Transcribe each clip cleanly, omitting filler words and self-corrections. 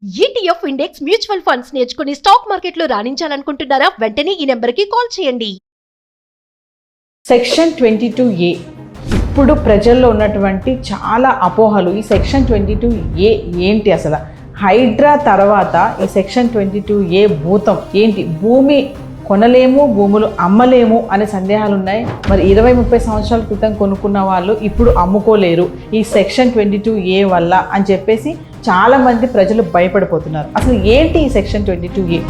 ETF index mutual funds నేర్చుకుని stock మార్కెట్లో రాణించాలనుకుంటున్నారా? వెంటనే ఈ నెంబర్కి కాల్ చేయండి. సెక్షన్ 22A ఇప్పుడు ప్రజల్లో ఉన్నటువంటి చాలా అపోహలు. ఈ సెక్షన్ 22A ఏంటి అసలు? హైడ్రా తర్వాత ఈ సెక్షన్ 22A భూతం ఏంటి? భూమి కొనలేము, భూములు అమ్మలేము అనే సందేహాలు ఉన్నాయి. మరి 20-30 సంవత్సరాల క్రితం కొనుక్కున్న వాళ్ళు ఇప్పుడు అమ్ముకోలేరు ఈ సెక్షన్ 22A వల్ల అని చెప్పేసి చాలా మంది ప్రజలు భయపడిపోతున్నారు. అసలు ఏంటి ఈ సెక్షన్ 22A?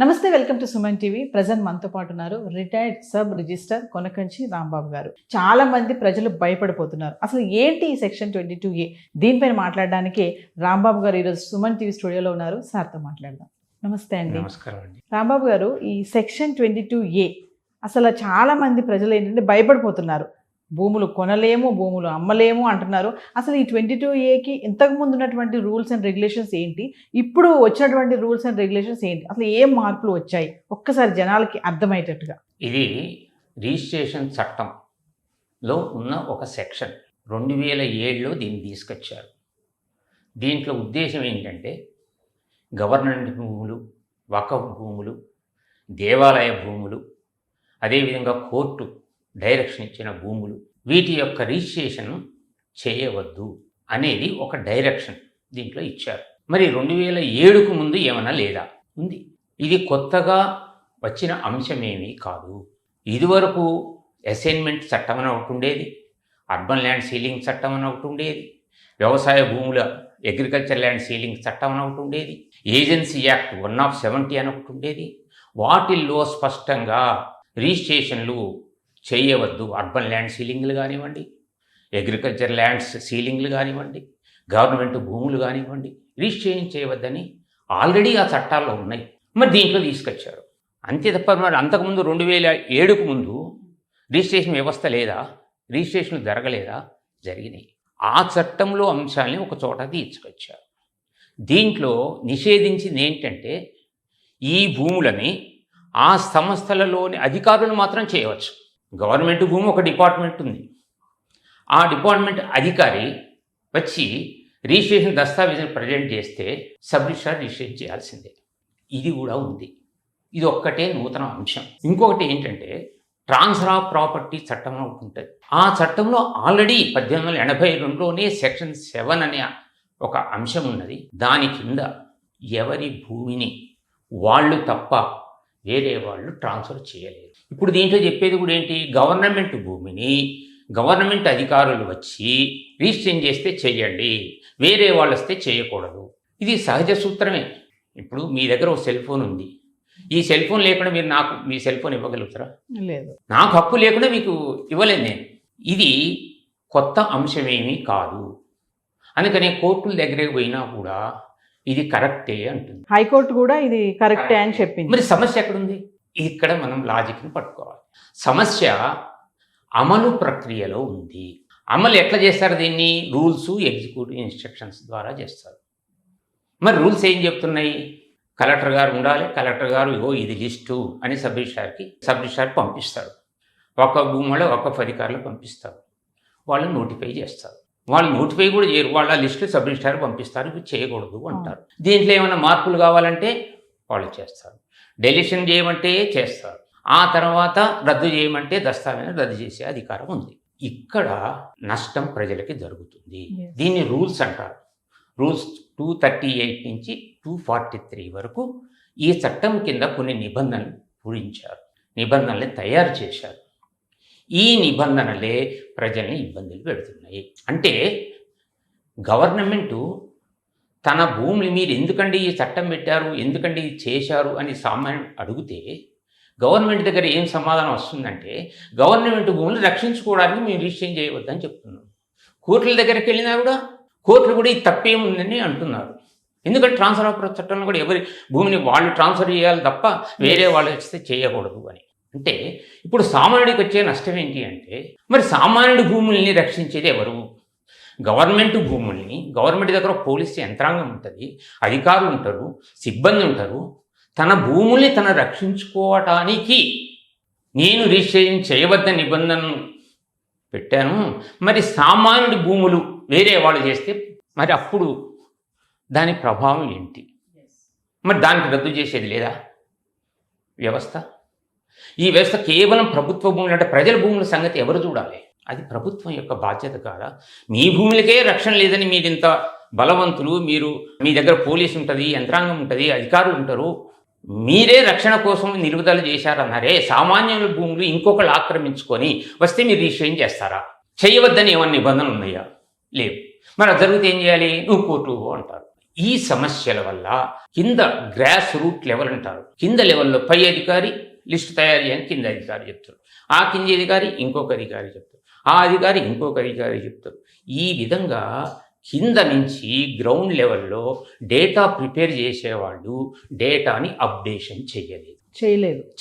నమస్తే, welcome to Suman TV. Present మనతో పాటు ఉన్నారు retired sub register Konakanchi Rambabu గారు. చాలా మంది ప్రజలు భయపడిపోతున్నారు. అసలు ఏంటి ఈ సెక్షన్ 22A? దీనిపైన మాట్లాడడానికి రాంబాబు గారు ఈరోజు సుమన్ టీవీ స్టూడియోలో ఉన్నారు. సార్తో మాట్లాడదాం. నమస్తే అండి. నమస్కారం అండి. రాంబాబు గారు, ఈ సెక్షన్ 22A అసలు చాలా మంది ప్రజలు ఏంటంటే భయపడిపోతున్నారు. భూములు కొనలేము, భూములు అమ్మలేము అంటున్నారు. అసలు ఈ 22Aకి ఇంతకుముందు ఉన్నటువంటి రూల్స్ అండ్ రెగ్యులేషన్స్ ఏంటి, ఇప్పుడు వచ్చినటువంటి రూల్స్ అండ్ రెగ్యులేషన్స్ ఏంటి, అసలు ఏం మార్పులు వచ్చాయి ఒక్కసారి జనాలకి అర్థమయ్యేటట్టుగా. ఇది రిజిస్ట్రేషన్ చట్టంలో ఉన్న ఒక సెక్షన్. 2007లో దీన్ని తీసుకొచ్చారు. దీంట్లో ఉద్దేశం ఏంటంటే గవర్నమెంట్ భూములు, వకఫ్ భూములు, దేవాలయ భూములు, అదేవిధంగా కోర్టు డైరెక్షన్ ఇచ్చిన భూములు, వీటి యొక్క రిజిస్ట్రేషన్ చేయవద్దు అనేది ఒక డైరెక్షన్ దీంట్లో ఇచ్చారు. మరి 2007కు ముందు ఏమైనా లేదా? ఉంది. ఇది కొత్తగా వచ్చిన అంశమేమీ కాదు. ఇదివరకు అసైన్మెంట్ చట్టం అని ఒకటి ఉండేది, అర్బన్ ల్యాండ్ సీలింగ్ చట్టం అని ఒకటి ఉండేది, వ్యవసాయ భూముల అగ్రికల్చర్ ల్యాండ్ సీలింగ్ చట్టం అని ఒకటి ఉండేది, ఏజెన్సీ యాక్ట్ 1/70 అని ఒకటి ఉండేది. వాటిల్లో స్పష్టంగా రిజిస్ట్రేషన్లు చేయవద్దు. అర్బన్ ల్యాండ్ సీలింగ్లు కానివ్వండి, అగ్రికల్చర్ ల్యాండ్స్ సీలింగ్లు కానివ్వండి, గవర్నమెంట్ భూములు కానివ్వండి, రిజిస్ట్రేషన్ చేయవద్దని ఆల్రెడీ ఆ చట్టాల్లో ఉన్నాయి. మరి దీంట్లో తీసుకొచ్చారు అంతే తప్ప. మరి అంతకుముందు 2007కు ముందు రిజిస్ట్రేషన్ వ్యవస్థ లేదా? రిజిస్ట్రేషన్లు జరగలేదా? జరిగినాయి. ఆ చట్టంలో అంశాలని ఒక చోట తీసుకొచ్చారు. దీంట్లో నిషేధించింది ఏంటంటే ఈ భూములని ఆ సంస్థలలోని అధికారులు మాత్రం చేయవచ్చు. గవర్నమెంట్ భూమి ఒక డిపార్ట్మెంట్ ఉంది, ఆ డిపార్ట్మెంట్ అధికారి వచ్చి రిజిస్ట్రేషన్ దస్తావేజులు ప్రజెంట్ చేస్తే సబ్ రిజిస్ట్రార్ రిజిస్ట్రేషన్ చేయాల్సిందే. ఇది కూడా ఉంది. ఇది ఒక్కటే నూతన అంశం. ఇంకొకటి ఏంటంటే ట్రాన్స్ఫర్ ఆఫ్ ప్రాపర్టీ చట్టం ఒకటి ఉంటుంది. ఆ చట్టంలో ఆల్రెడీ 1882లోనే సెక్షన్ 7 అనే ఒక అంశం ఉన్నది. దాని కింద ఎవరి భూమిని వాళ్ళు తప్ప వేరే వాళ్ళు ట్రాన్స్ఫర్ చేయలేరు. ఇప్పుడు దీంట్లో చెప్పేది కూడా ఏంటి? గవర్నమెంట్ భూమిని గవర్నమెంట్ అధికారులు వచ్చి రిజిస్ట్రేషన్ చేస్తే చేయండి, వేరే వాళ్ళు వస్తే చేయకూడదు. ఇది సహజ సూత్రమే. ఇప్పుడు మీ దగ్గర ఒక సెల్ ఫోన్ ఉంది, ఈ సెల్ ఫోన్ లేకుండా మీరు నాకు మీ సెల్ ఫోన్ ఇవ్వగలుగుతారా? లేదు. నాకు హక్కు లేకుండా మీకు ఇవ్వలేదు నేను. ఇది కొత్త అంశమేమీ కాదు. అందుకనే కోర్టుల దగ్గరికి పోయినా కూడా ఇది కరెక్టే అంటుంది. హైకోర్టు కూడా ఇది కరెక్టే అని చెప్పింది. మరి సమస్య ఎక్కడుంది? ఇక్కడ మనం లాజిక్ని పట్టుకోవాలి. సమస్య అమలు ప్రక్రియలో ఉంది. అమలు ఎట్లా చేస్తారు? దీన్ని రూల్స్, ఎగ్జిక్యూటివ్ ఇన్స్ట్రక్షన్స్ ద్వారా చేస్తారు. మరి రూల్స్ ఏం చెప్తున్నాయి? కలెక్టర్ గారు ఉండాలి, కలెక్టర్ గారు ఇగో ఇది లిస్టు అని సబ్ రిజిస్ట్రార్ పంపిస్తారు. ఒక భూమిలో ఒక అధికారులు పంపిస్తారు, వాళ్ళు నోటిఫై చేస్తారు. వాళ్ళు నోటిఫై కూడా చేయరు, వాళ్ళ లిస్టు సబ్ రిజిస్ట్రార్ పంపిస్తారు, ఇవి చేయకూడదు అంటారు. దీంట్లో ఏమైనా మార్పులు కావాలంటే వాళ్ళు చేస్తారు, డెలిషన్ చేయమంటే చేస్తారు, ఆ తర్వాత రద్దు చేయమంటే దస్తావేజు రద్దు చేసే అధికారం ఉంది. ఇక్కడ నష్టం ప్రజలకి జరుగుతుంది. దీన్ని రూల్స్ అంటారు. రూల్స్ 238 నుంచి 243 వరకు ఈ చట్టం కింద కొన్ని నిబంధనలు పూరించారు, నిబంధనలు తయారు చేశారు. ఈ నిబంధనలే ప్రజల్ని ఇబ్బందులు పెడుతున్నాయి. అంటే గవర్నమెంటు తన భూమిని మీరు ఎందుకండి ఈ చట్టం పెట్టారు, ఎందుకండి ఇది చేశారు అని సామాన్యుడు అడిగితే గవర్నమెంట్ దగ్గర ఏం సమాధానం వస్తుందంటే గవర్నమెంట్ భూములు రక్షించుకోవడానికి మేము రిజిస్ట్రేషన్ చేయవద్దని చెప్తున్నాం. కోర్టుల దగ్గరికి వెళ్ళినా కూడా కోర్టులు కూడా ఇది తప్పేముందని అంటున్నారు. ఎందుకంటే ట్రాన్స్ఫర్ ఆఫ్ చట్టంలో కూడా ఎవరి భూమిని వాళ్ళు ట్రాన్స్ఫర్ చేయాలి తప్ప వేరే వాళ్ళు వస్తే చేయకూడదు అని. అంటే ఇప్పుడు సామాన్యుడికి వచ్చే నష్టం ఏంటి అంటే మరి సామాన్యుడి భూముల్ని రక్షించేది ఎవరు? గవర్నమెంట్ భూముల్ని, గవర్నమెంట్ దగ్గర పోలీస్ యంత్రాంగం ఉంటుంది, అధికారులు ఉంటారు, సిబ్బంది ఉంటారు. తన భూముల్ని తను రక్షించుకోవటానికి నేను రిజిస్ట్రేషన్ చేయవద్ద నిబంధనను పెట్టాను. మరి సామాన్యుడి భూములు వేరే వాళ్ళు చేస్తే మరి అప్పుడు దాని ప్రభావం ఏంటి? మరి దానికి రద్దు చేసేది లేదా వ్యవస్థ? ఈ వ్యవస్థ కేవలం ప్రభుత్వ భూములు అంటే ప్రజల భూముల సంగతి ఎవరు చూడాలి? అది ప్రభుత్వం యొక్క బాధ్యత కాదా? మీ భూములకే రక్షణ లేదని మీరు ఇంత బలవంతులు, మీరు మీ దగ్గర పోలీసు ఉంటుంది, యంత్రాంగం ఉంటుంది, అధికారులు ఉంటారు, మీరే రక్షణ కోసం నిలుపుదల చేశారన్నారే, సామాన్యుల భూములు ఇంకొకళ్ళు ఆక్రమించుకొని వస్తే మీరు రిజిస్ట్రేషన్ చేస్తారా? చేయవద్దని ఏమన్నా నిబంధనలు ఉన్నాయా? లేవు. మరి అది జరిగితే ఏం చేయాలి? నువ్వు కోర్టు అంటారు. ఈ సమస్యల వల్ల కింద గ్రాస్ రూట్ లెవెల్ అంటారు, కింద లెవెల్లో పై అధికారి లిస్టు తయారు చేయని కింద అధికారి చెప్తారు, ఆ కింది అధికారి ఇంకొక అధికారి చెప్తారు, ఆ అధికారి ఇంకొక అధికారి చెప్తారు. ఈ విధంగా కింద నుంచి గ్రౌండ్ లెవెల్లో డేటా ప్రిపేర్ చేసేవాళ్ళు డేటాని అప్డేషన్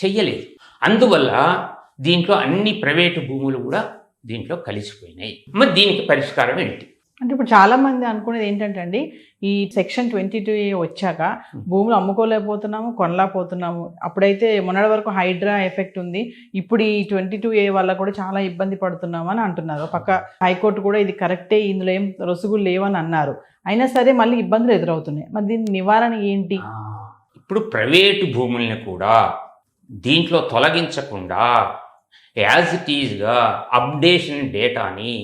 చెయ్యలేదు. అందువల్ల దీంట్లో అన్ని ప్రైవేటు భూములు కూడా దీంట్లో కలిసిపోయినాయి. మరి దీనికి పరిష్కారం ఏంటి? అంటే ఇప్పుడు చాలా మంది అనుకునేది ఏంటంటే అండి, ఈ సెక్షన్ 22A వచ్చాక భూములు అమ్ముకోలేకపోతున్నాము, కొనలేకపోతున్నాము. అప్పుడైతే మొన్నటి వరకు హైడ్రా ఎఫెక్ట్ ఉంది, ఇప్పుడు ఈ 22A వల్ల కూడా చాలా ఇబ్బంది పడుతున్నాము అని అంటున్నారు. పక్క హైకోర్టు కూడా ఇది కరెక్టే, ఇందులో ఏం రొసుగులు లేవని అన్నారు. అయినా సరే మళ్ళీ ఇబ్బందులు ఎదురవుతున్నాయి. మరి దీని నివారణ ఏంటి? ఇప్పుడు ప్రైవేటు భూముల్ని కూడా దీంట్లో తొలగించకుండా యాజ్ ఇట్ ఈజ్గా అప్డేషన్ డేటాని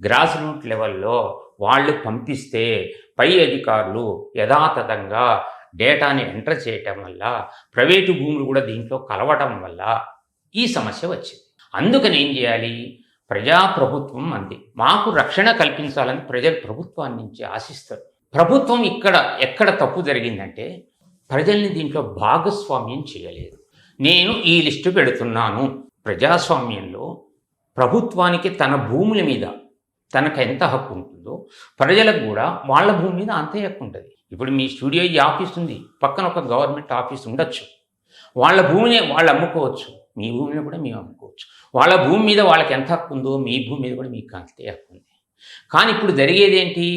గ్రాస్ రూట్ లెవెల్లో వాళ్ళు పంపిస్తే పై అధికారులు యథాతథంగా డేటాని ఎంటర్ చేయటం వల్ల ప్రైవేటు భూములు కూడా దీంట్లో కలవటం వల్ల ఈ సమస్య వచ్చింది. అందుకని ఏం చేయాలి? ప్రజాప్రభుత్వం అంది, మాకు రక్షణ కల్పించాలని ప్రజలు ప్రభుత్వాన్ని నుంచి ఆశిస్తారు. ప్రభుత్వం ఎక్కడ తప్పు జరిగిందంటే ప్రజల్ని దీంట్లో భాగస్వామ్యం చేయలేదు. నేను ఈ లిస్టు పెడుతున్నాను. ప్రజాస్వామ్యంలో ప్రభుత్వానికి తన భూముల మీద తనకు ఎంత హక్కు ఉంటుందో ప్రజలకు కూడా వాళ్ళ భూమి మీద అంతే హక్కు ఉంటుంది. ఇప్పుడు మీ స్టూడియో ఈ ఆఫీస్ ఉంది, పక్కన ఒక గవర్నమెంట్ ఆఫీస్ ఉండొచ్చు, వాళ్ళ భూమిని వాళ్ళు అమ్ముకోవచ్చు, మీ భూమిని కూడా మేము అమ్ముకోవచ్చు. వాళ్ళ భూమి మీద వాళ్ళకి ఎంత హక్కు ఉందో మీ భూమి మీద కూడా మీకు అంతే హక్కు ఉంది. కానీ ఇప్పుడు జరిగేది ఏంటి?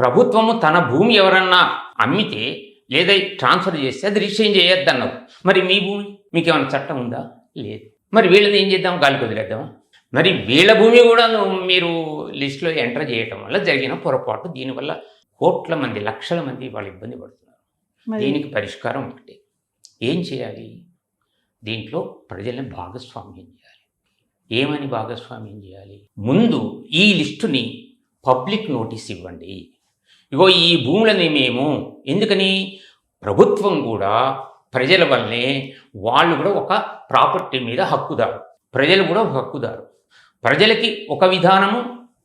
ప్రభుత్వము తన భూమి ఎవరన్నా అమ్మితే లేదా ట్రాన్స్ఫర్ చేస్తే అది రిజిస్ట్రేషన్ చేయొద్దన్నారు. మరి మీ భూమి మీకు ఏమైనా చట్టం ఉందా? లేదు. మరి వీళ్ళని ఏం చేద్దాం? గాలికి వదిలేద్దామా? మరి వీళ్ళ భూమి కూడా మీరు లిస్టులో ఎంటర్ చేయటం వల్ల జరిగిన పొరపాటు. దీనివల్ల కోట్ల మంది, లక్షల మంది వాళ్ళు ఇబ్బంది పడుతున్నారు. దీనికి పరిష్కారం ఒకటి. ఏం చేయాలి? దీంట్లో ప్రజల్ని భాగస్వామ్యం చేయాలి. ఏమని భాగస్వామ్యం చేయాలి? ముందు ఈ లిస్టుని పబ్లిక్ నోటీస్ ఇవ్వండి. ఇగో ఈ భూములని మేము, ఎందుకని ప్రభుత్వం కూడా ప్రజల వల్లే, వాళ్ళు కూడా ఒక ప్రాపర్టీ మీద హక్కుదారు, ప్రజలు కూడా ఒక హక్కుదారు. ప్రజలకి ఒక విధానము,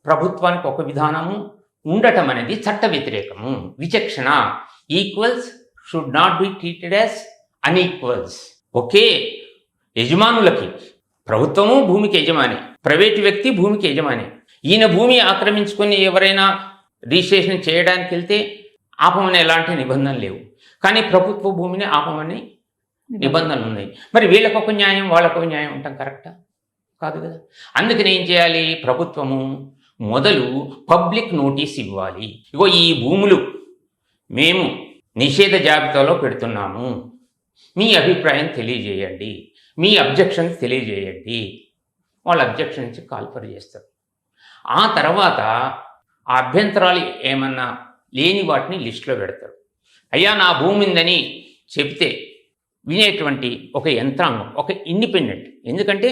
ప్రభుత్వానికి ఒక విధానము ఉండటం అనేది చట్ట వ్యతిరేకము. విచక్షణ, equals should not be treated as unequals. ఒకే యజమానులకి, ప్రభుత్వము భూమికి యజమాని, ప్రైవేటు వ్యక్తి భూమికి యజమాని. ఈయన భూమి ఆక్రమించుకొని ఎవరైనా రిజిస్ట్రేషన్ చేయడానికి వెళ్తే ఆపమని ఎలాంటి నిబంధనలు లేవు, కానీ ప్రభుత్వ భూమిని ఆపమని నిబంధనలు ఉన్నాయి. మరి వీళ్ళకొక న్యాయం, వాళ్ళకొక న్యాయం ఉంటాం కరెక్టా? కాదు కదా. అందుకని ఏం చేయాలి? ప్రభుత్వము మొదలు పబ్లిక్ నోటీస్ ఇవ్వాలి. ఇగో ఈ భూములు మేము నిషేధ జాబితాలో పెడుతున్నాము, మీ అభిప్రాయం తెలియజేయండి, మీ అబ్జెక్షన్స్ తెలియజేయండి. వాళ్ళ అబ్జెక్షన్ నుంచి కాల్ఫర్ చేస్తారు. ఆ తర్వాత ఆ అభ్యంతరాలు ఏమన్నా లేని వాటిని లిస్టులో పెడతారు. అయ్యా నా భూమి ఉందని చెప్తే వినేటువంటి ఒక యంత్రాంగం, ఒక ఇండిపెండెంట్. ఎందుకంటే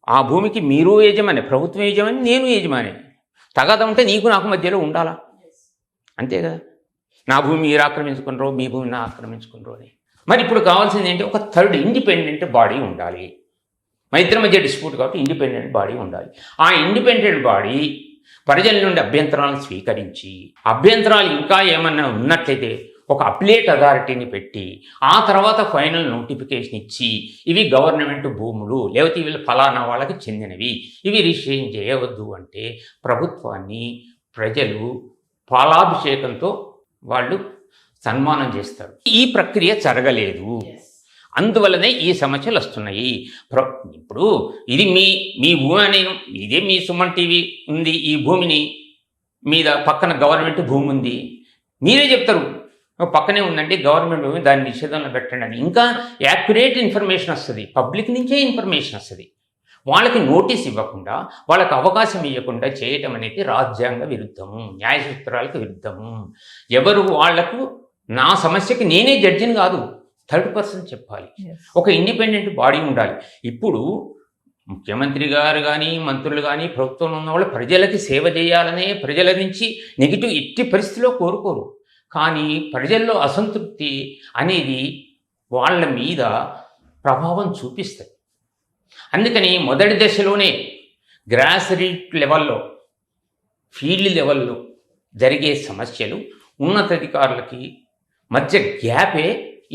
ఆ భూమికి మీరు యజమాని, ప్రభుత్వం యజమాని, నేను యజమాని. తగాదా ఉంటే నీకు నాకు మధ్యలో ఉండాలా? అంతే కదా. నా భూమి మీరు ఆక్రమించుకున్నారో, మీ భూమి నా ఆక్రమించుకున్నారో అని. మరి ఇప్పుడు కావాల్సింది ఏంటి? ఒక థర్డ్ ఇండిపెండెంట్ బాడీ ఉండాలి. మా ఇద్దరి మధ్య డిస్ప్యూట్ కాబట్టి ఇండిపెండెంట్ బాడీ ఉండాలి. ఆ ఇండిపెండెంట్ బాడీ ప్రజల నుండి అభ్యంతరాలను స్వీకరించి, అభ్యంతరాలు ఇంకా ఏమన్నా ఉన్నట్లయితే ఒక అప్లేట్ అథారిటీని పెట్టి, ఆ తర్వాత ఫైనల్ నోటిఫికేషన్ ఇచ్చి, ఇవి గవర్నమెంట్ భూములు, లేకపోతే వీళ్ళు ఫలానా వాళ్ళకి చెందినవి, ఇవి రిజిస్ట్రేషన్ చేయవద్దు అంటే ప్రభుత్వాన్ని ప్రజలు పాలాభిషేకంతో వాళ్ళు సన్మానం చేస్తారు. ఈ ప్రక్రియ జరగలేదు. అందువల్లనే ఈ సమస్యలు వస్తున్నాయి. ఇప్పుడు ఇది మీ భూమి అని, ఇదే మీ సుమన్ టీవీ ఉంది, ఈ భూమిని మీద పక్కన గవర్నమెంట్ భూమి ఉంది, మీరే చెప్తారు పక్కనే ఉందండి గవర్నమెంట్ భూమి, దాన్ని నిషేధంలో పెట్టండి అని. ఇంకా యాక్యురేట్ ఇన్ఫర్మేషన్ వస్తుంది, పబ్లిక్ నుంచే ఇన్ఫర్మేషన్ వస్తుంది. వాళ్ళకి నోటీస్ ఇవ్వకుండా, వాళ్ళకి అవకాశం ఇవ్వకుండా చేయటం అనేది రాజ్యాంగ విరుద్ధము, న్యాయ సూత్రాలకు విరుద్ధము. ఎవరు వాళ్లకు నా సమస్యకి నేనే జడ్జిని కాదు, థర్డ్ పర్సన్ చెప్పాలి. ఒక ఇండిపెండెంట్ బాడీ ఉండాలి. ఇప్పుడు ముఖ్యమంత్రి గారు కానీ, మంత్రులు కానీ, ప్రభుత్వంలో ఉన్న వాళ్ళు ప్రజలకి సేవ చేయాలనే ప్రజల నుంచి నెగిటివ్ ఎట్టి పరిస్థితిలో కోరుకోరు. కానీ ప్రజల్లో అసంతృప్తి అనేది వాళ్ళ మీద ప్రభావం చూపిస్తాయి. అందుకని మొదటి దశలోనే గ్రాస్ రూట్ లెవెల్లో, ఫీల్డ్ లెవెల్లో జరిగే సమస్యలు ఉన్నతాధికారులకి మధ్య గ్యాపే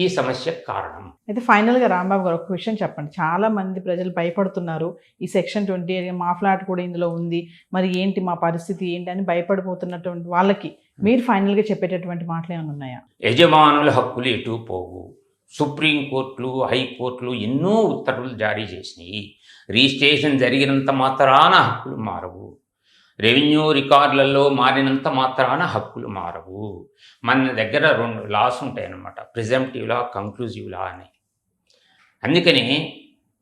ఈ సమస్యకు కారణం. అయితే ఫైనల్గా రాంబాబు గారు ఒక విషయం చెప్పండి. చాలా మంది ప్రజలు భయపడుతున్నారు, ఈ సెక్షన్ 20 మా ఫ్లాట్ కూడా ఇందులో ఉంది, మరి ఏంటి మా పరిస్థితి ఏంటి అని భయపడిపోతున్నటువంటి వాళ్ళకి మీరు ఫైనల్గా చెప్పేటటువంటి మాటలు ఏమైనా ఉన్నాయా? యజమానుల హక్కులు ఎటు పోవు. సుప్రీంకోర్టులు, హైకోర్టులు ఎన్నో ఉత్తర్వులు జారీ చేసినాయి. రిజిస్ట్రేషన్ జరిగినంత మాత్రాన హక్కులు మారవు. రెవెన్యూ రికార్డులలో మారినంత మాత్రాన హక్కులు మారవు. మన దగ్గర 2 లాస్ ఉంటాయన్నమాట, ప్రిజంప్టివ్ లా, కంక్లూజివ్ లా అని. అందుకనే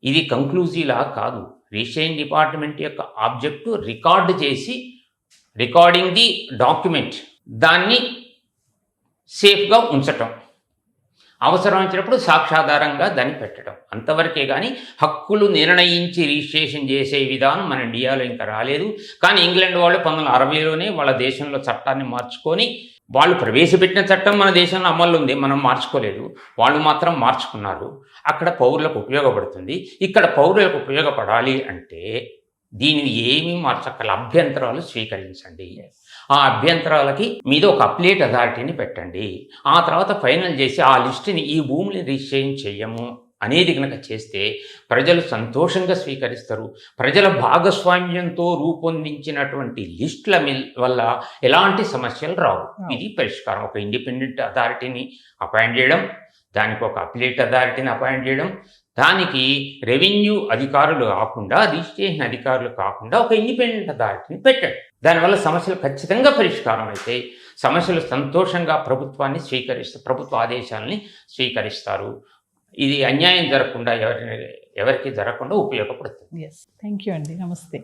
ఇది కంక్లూజివ్ లా కాదు. రిజిస్ట్రేషన్ డిపార్ట్మెంట్ యొక్క ఆబ్జెక్టు రికార్డు చేసి, రికార్డింగ్ ది డాక్యుమెంట్, దాన్ని సేఫ్గా ఉంచటం, అవసరం వచ్చినప్పుడు సాక్ష్యాధారంగా దాన్ని పెట్టడం, అంతవరకే. కానీ హక్కులు నిర్ణయించి రిజిస్ట్రేషన్ చేసే విధానం మన ఇండియాలో ఇంకా రాలేదు. కానీ ఇంగ్లాండ్ వాళ్ళు 1960లోనే వాళ్ళ దేశంలో చట్టాన్ని మార్చుకొని, వాళ్ళు ప్రవేశపెట్టిన చట్టం మన దేశంలో అమల్లో ఉంది, మనం మార్చుకోలేదు, వాళ్ళు మాత్రం మార్చుకున్నారు. అక్కడ పౌరులకు ఉపయోగపడుతుంది. ఇక్కడ పౌరులకు ఉపయోగపడాలి అంటే దీనిని ఏమీ మార్చక్కల, అభ్యంతరాలు స్వీకరించండి. ఆ అభ్యంతరాలకి మీద ఒక అప్లేట్ అథారిటీని పెట్టండి. ఆ తర్వాత ఫైనల్ చేసి ఆ లిస్టుని, ఈ భూమిని రిజిస్ట్రేషన్ చెయ్యము అనేది కనుక చేస్తే ప్రజలు సంతోషంగా స్వీకరిస్తారు. ప్రజల భాగస్వామ్యంతో రూపొందించినటువంటి లిస్టుల వల్ల ఎలాంటి సమస్యలు రావు. ఇది పరిష్కారం. ఒక ఇండిపెండెంట్ అథారిటీని అపాయింట్ చేయడం, దానికి ఒక అప్లేట్ అథారిటీని అపాయింట్ చేయడం, దానికి రెవెన్యూ అధికారులు కాకుండా, రిజిస్ట్రేషన్ అధికారులు కాకుండా ఒక ఇండిపెండెంట్ అథారిటీని పెట్టండి. దానివల్ల సమస్యలు ఖచ్చితంగా పరిష్కారం అయితే సమస్యలు సంతోషంగా ప్రభుత్వాన్ని ప్రభుత్వ ఆదేశాలని స్వీకరిస్తారు. ఇది అన్యాయం జరగకుండా, ఎవరికి జరగకుండా ఉపయోగపడుతుంది. థ్యాంక్ యూ అండి. నమస్తే.